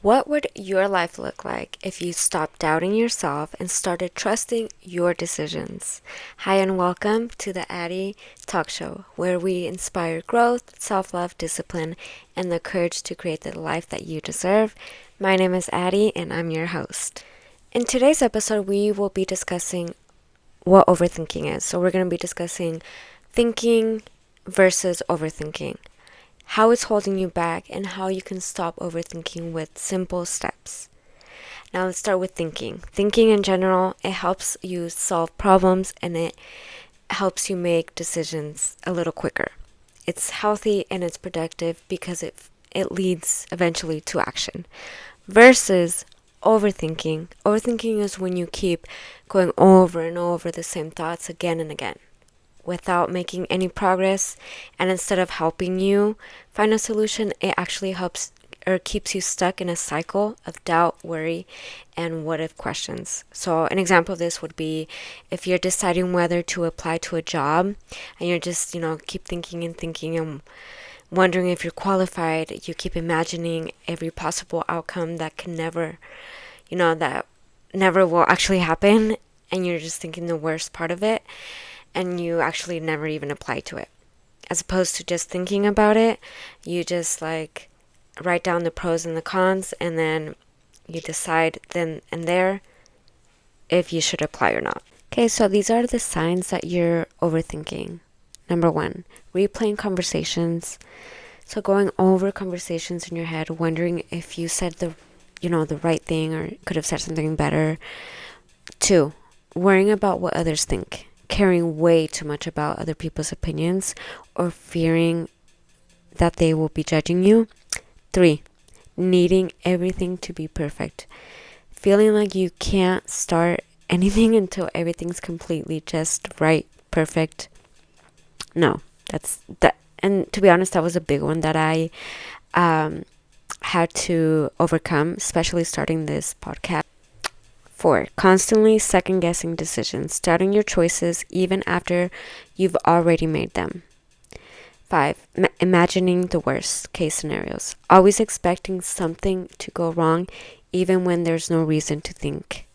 What would your life look like if you stopped doubting yourself and started trusting your decisions? Hi, and welcome to the Addie Talk Show, where we inspire growth, self love, discipline, and the courage to create the life that you deserve. My name is Addie, and I'm your host. In today's episode, we will be discussing what overthinking is. So, we're going to be discussing thinking versus overthinking, how it's holding you back, and how you can stop overthinking with simple steps. Now let's start with thinking. Thinking in general, it helps you solve problems and it helps you make decisions a little quicker. It's healthy and it's productive because it leads eventually to action. Versus overthinking. Overthinking is when you keep going over and over the same thoughts again and again without making any progress, and instead of helping you find a solution, it actually helps or keeps you stuck in a cycle of doubt, worry, and what if questions. So an example of this would be if you're deciding whether to apply to a job and you're just, keep thinking and thinking and wondering if you're qualified. You keep imagining every possible outcome that can never, that never will actually happen, and you're just thinking the worst part of it, and you actually never even apply to it. As opposed to just thinking about it, you just write down the pros and the cons, and then you decide then and there if you should apply or not. Okay, so these are the signs that you're overthinking. Number one, replaying conversations. So going over conversations in your head, wondering if you said the right thing or could have said something better. Two, worrying about what others think, caring way too much about other people's opinions or fearing that they will be judging you. Three, needing everything to be perfect, feeling like you can't start anything until everything's completely just right, perfect. No, that's that. And to be honest, that was a big one that I had to overcome, especially starting this podcast. 4. Constantly second guessing decisions, doubting your choices even after you've already made them. 5. Imagining the worst case scenarios, always expecting something to go wrong even when there's no reason to think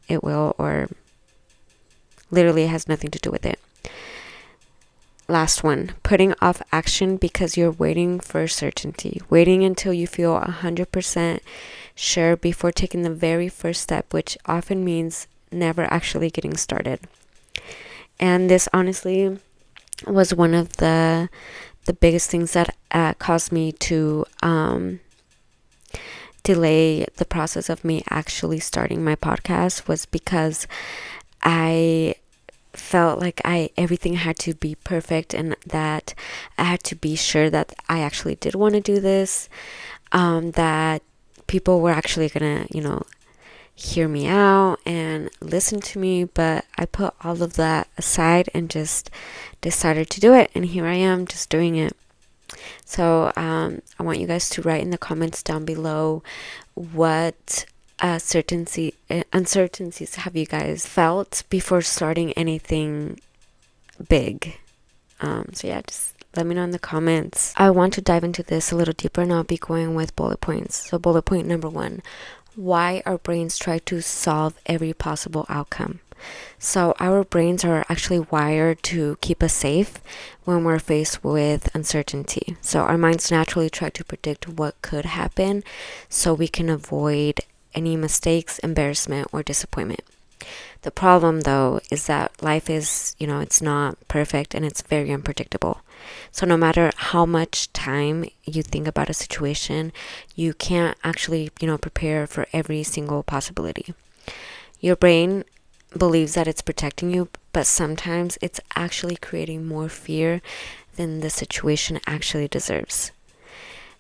it will, or literally has nothing to do with it. Last one, putting off action because you're waiting for certainty, waiting until you feel 100% sure before taking the very first step, which often means never actually getting started. And this honestly was one of the biggest things that caused me to delay the process of me actually starting my podcast, was because I felt like everything had to be perfect and that I had to be sure that I actually did want to do this, that people were actually gonna, hear me out and listen to me. But I put all of that aside and just decided to do it, and here I am just doing it. So I want you guys to write in the comments down below what uncertainties have you guys felt before starting anything big. So yeah, just let me know in the comments. I want to dive into this a little deeper, and I'll be going with bullet points. So bullet point number 1, why our brains try to solve every possible outcome. So our brains are actually wired to keep us safe when we're faced with uncertainty. So our minds naturally try to predict what could happen so we can avoid any mistakes, embarrassment, or disappointment. The problem, though, is that life is, it's not perfect and it's very unpredictable. So no matter how much time you think about a situation, you can't actually, prepare for every single possibility. Your brain believes that it's protecting you, but sometimes it's actually creating more fear than the situation actually deserves.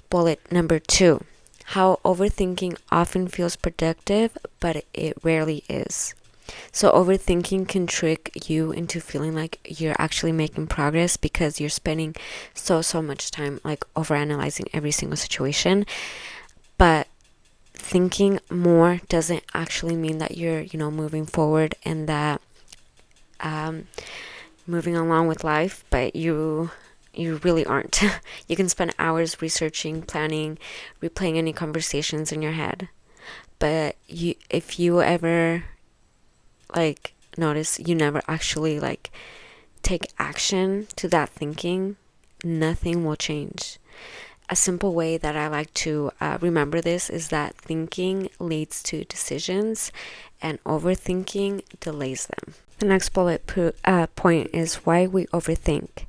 Bullet number 2, how overthinking often feels productive, but it rarely is. So overthinking can trick you into feeling like you're actually making progress because you're spending so much time overanalyzing every single situation. But thinking more doesn't actually mean that you're, moving forward and that moving along with life, but you You really aren't. You can spend hours researching, planning, replaying any conversations in your head. But if you ever like notice you never actually like take action to that thinking, nothing will change. A simple way that I like to remember this is that thinking leads to decisions and overthinking delays them. The next point is why we overthink.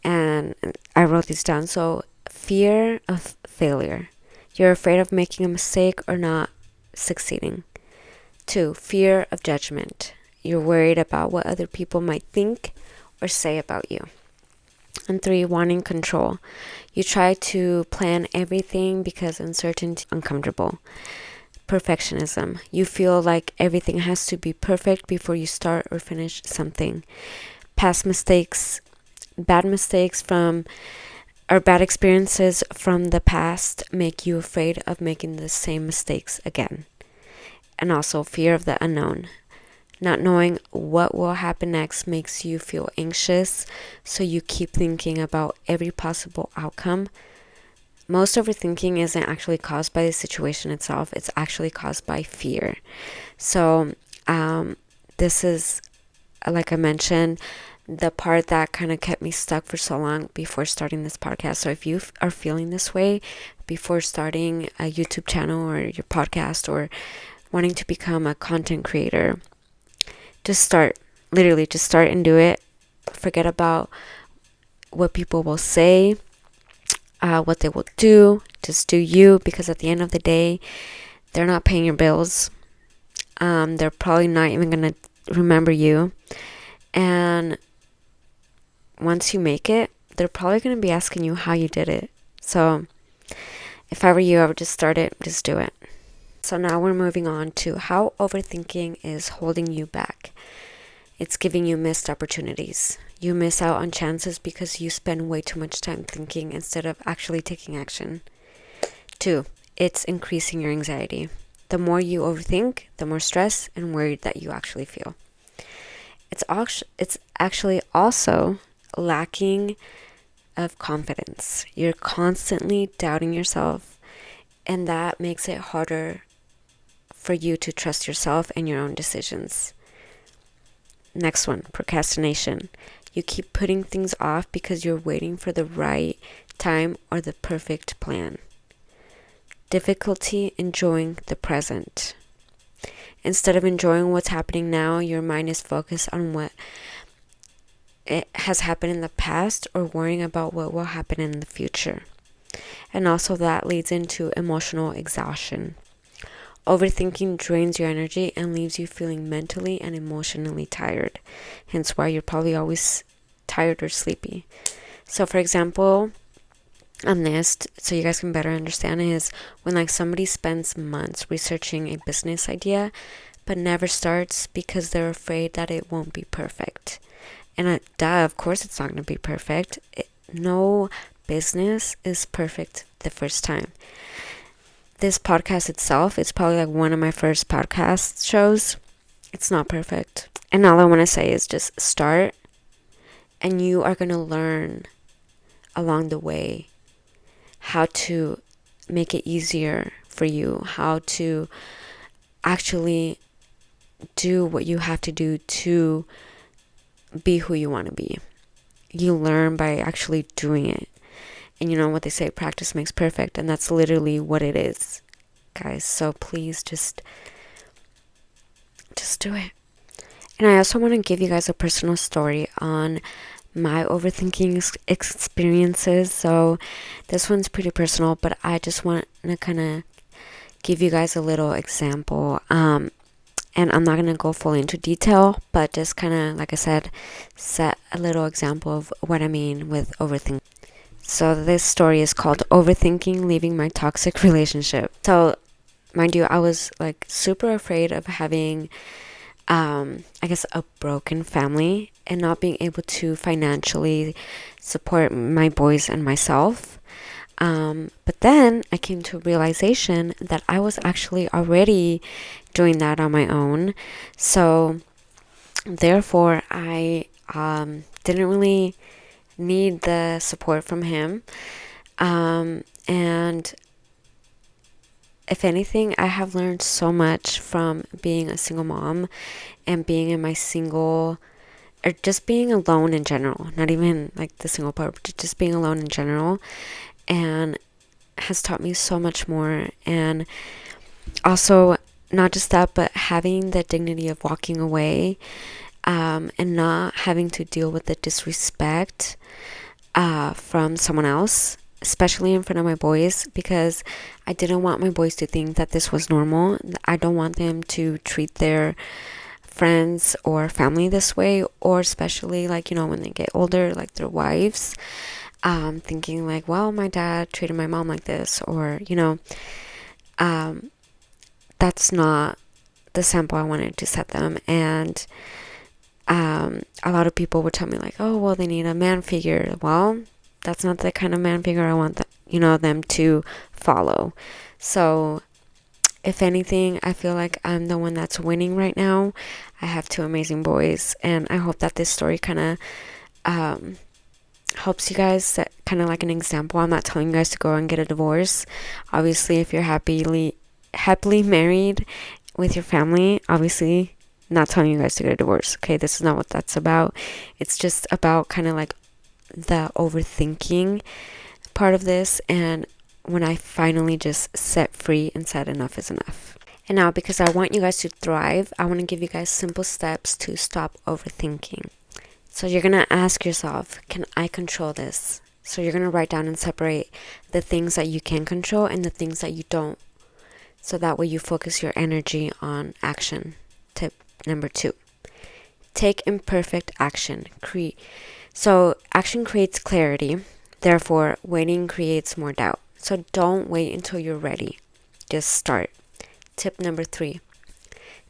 And I wrote these down. So, fear of failure. You're afraid of making a mistake or not succeeding. 2, fear of judgment. You're worried about what other people might think or say about you. And 3, wanting control. You try to plan everything because uncertainty is uncomfortable. Perfectionism. You feel like everything has to be perfect before you start or finish something. Past mistakes, bad mistakes from or bad experiences from the past make you afraid of making the same mistakes again. And also fear of the unknown. Not knowing what will happen next makes you feel anxious, so you keep thinking about every possible outcome. Most overthinking isn't actually caused by the situation itself, it's actually caused by fear. So, this is, like I mentioned, the part that kind of kept me stuck for so long before starting this podcast. So if you are feeling this way before starting a YouTube channel or your podcast or wanting to become a content creator, just start. Literally, just start and do it. Forget about what people will say, what they will do. Just do you, because at the end of the day, they're not paying your bills. They're probably not even going to remember you. And once you make it, they're probably going to be asking you how you did it. So if I were you, I would just start it, just do it. So now we're moving on to how overthinking is holding you back. It's giving you missed opportunities. You miss out on chances because you spend way too much time thinking instead of actually taking action. 2, it's increasing your anxiety. The more you overthink, the more stress and worried that you actually feel. It's actually also lacking of confidence. You're constantly doubting yourself, and that makes it harder for you to trust yourself and your own decisions. Next one, procrastination. You keep putting things off because you're waiting for the right time or the perfect plan. Difficulty enjoying the present. Instead of enjoying what's happening now, your mind is focused on what it has happened in the past or worrying about what will happen in the future. And also that leads into emotional exhaustion. Overthinking drains your energy and leaves you feeling mentally and emotionally tired. Hence why you're probably always tired or sleepy. So for example, on this, so you guys can better understand, is when like somebody spends months researching a business idea but never starts because they're afraid that it won't be perfect. And of course it's not going to be perfect. No business is perfect the first time. This podcast itself, it's probably like one of my first podcast shows. It's not perfect. And all I want to say is just start, and you are going to learn along the way how to make it easier for you, how to actually do what you have to do to be who you want to be. You learn by actually doing it. And you know what they say, practice makes perfect, and that's literally what it is, guys. So please just do it. And I also want to give you guys a personal story on my overthinking experiences. So this one's pretty personal, but I just want to kind of give you guys a little example. And I'm not going to go fully into detail, but just kind of, like I said, set a little example of what I mean with overthinking. So this story is called Overthinking Leaving My Toxic Relationship. So mind you, I was like super afraid of having, I guess, a broken family and not being able to financially support my boys and myself. But then I came to a realization that I was actually already doing that on my own. So therefore, I didn't really need the support from him. And if anything, I have learned so much from being a single mom and being in my single, or just being alone in general, not even like the single part, but just being alone in general, and has taught me so much more. And also, not just that, but having the dignity of walking away, and not having to deal with the disrespect from someone else, especially in front of my boys, because I didn't want my boys to think that this was normal. I don't want them to treat their friends or family this way, or especially like, when they get older, like their wives, thinking like, well, my dad treated my mom like this, or that's not the sample I wanted to set them. And a lot of people would tell me like, oh, well, they need a man figure. Well, that's not the kind of man figure I want them to follow. So if anything, I feel like I'm the one that's winning right now. I have two amazing boys, and I hope that this story kind of helps you guys, set kind of like an example. I'm not telling you guys to go and get a divorce. Obviously, if you're happily married with your family, obviously not telling you guys to get a divorce. Okay, this is not what that's about. It's just about kind of like the overthinking part of this, and when I finally just set free and said enough is enough. And now, because I want you guys to thrive, I want to give you guys simple steps to stop overthinking. So you're going to ask yourself, can I control this? So you're going to write down and separate the things that you can control and the things that you don't. So that way you focus your energy on action. Tip number 2. Take imperfect action. So action creates clarity. Therefore, waiting creates more doubt. So don't wait until you're ready. Just start. Tip number 3.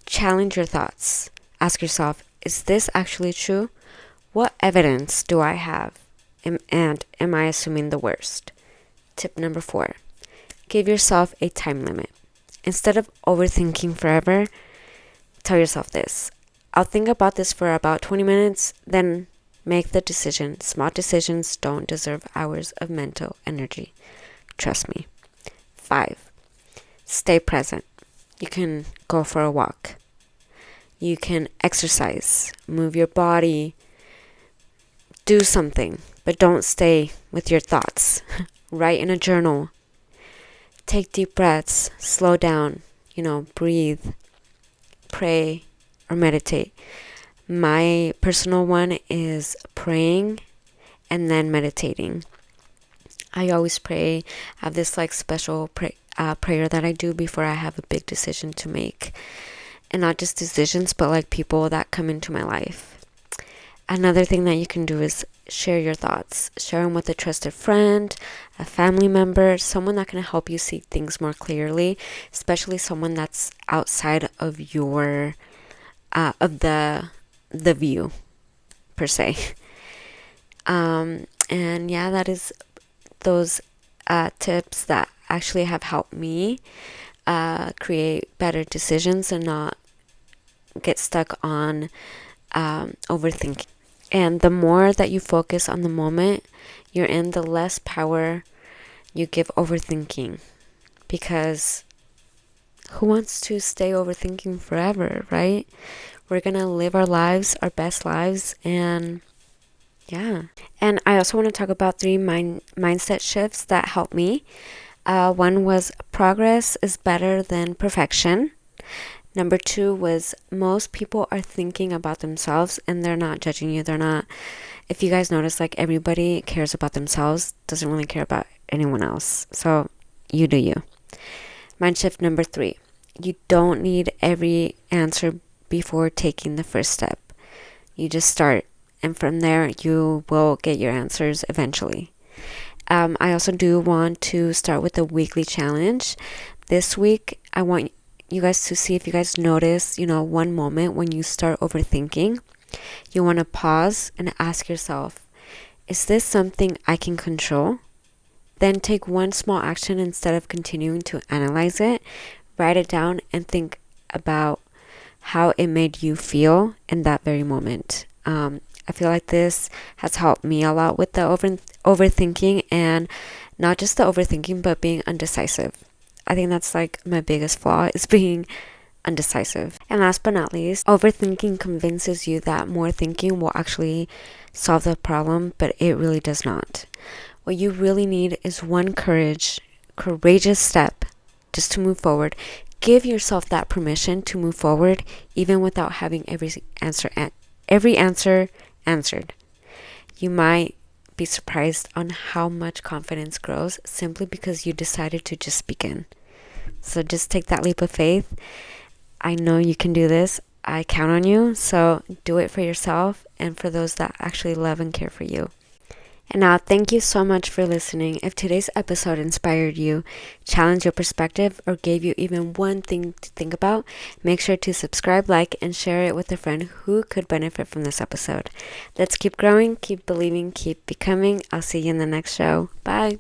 Challenge your thoughts. Ask yourself, is this actually true? What evidence do I have? And am I assuming the worst? Tip number 4. Give yourself a time limit. Instead of overthinking forever, tell yourself this. I'll think about this for about 20 minutes, then make the decision. Small decisions don't deserve hours of mental energy. Trust me. 5. Stay present. You can go for a walk. You can exercise, move your body, do something, but don't stay with your thoughts. Write in a journal. Take deep breaths, slow down, breathe, pray, or meditate. My personal one is praying and then meditating. I always pray. I have this special prayer that I do before I have a big decision to make. And not just decisions, but people that come into my life. Another thing that you can do is share your thoughts. Share them with a trusted friend, a family member, someone that can help you see things more clearly, especially someone that's outside of your of the view per se. And yeah, that is those tips that actually have helped me create better decisions and not get stuck on overthinking. And the more that you focus on the moment you're in, the less power you give overthinking. Because who wants to stay overthinking forever, right? We're going to live our lives, our best lives, and yeah. And I also want to talk about 3 mindset shifts that helped me. One was progress is better than perfection. Number 2 was most people are thinking about themselves and they're not judging you. They're not, if you guys notice, everybody cares about themselves, doesn't really care about anyone else. So you do you. Mind shift number 3. You don't need every answer before taking the first step. You just start. And from there, you will get your answers eventually. I also do want to start with a weekly challenge. This week, I want you guys to see if you guys notice, one moment when you start overthinking. You want to pause and ask yourself, is this something I can control? Then take one small action instead of continuing to analyze it. Write it down and think about how it made you feel in that very moment. I feel like this has helped me a lot with the overthinking, and not just the overthinking, but being undecisive. I think that's like my biggest flaw is being undecisive. And last but not least, overthinking convinces you that more thinking will actually solve the problem, but it really does not. What you really need is one courageous step just to move forward. Give yourself that permission to move forward even without having every answer answered. You might be surprised on how much confidence grows simply because you decided to just begin. So just take that leap of faith. I know you can do this. I count on you. So do it for yourself and for those that actually love and care for you. And now, thank you so much for listening. If today's episode inspired you, challenged your perspective, or gave you even one thing to think about, make sure to subscribe, like, and share it with a friend who could benefit from this episode. Let's keep growing, keep believing, keep becoming. I'll see you in the next show. Bye.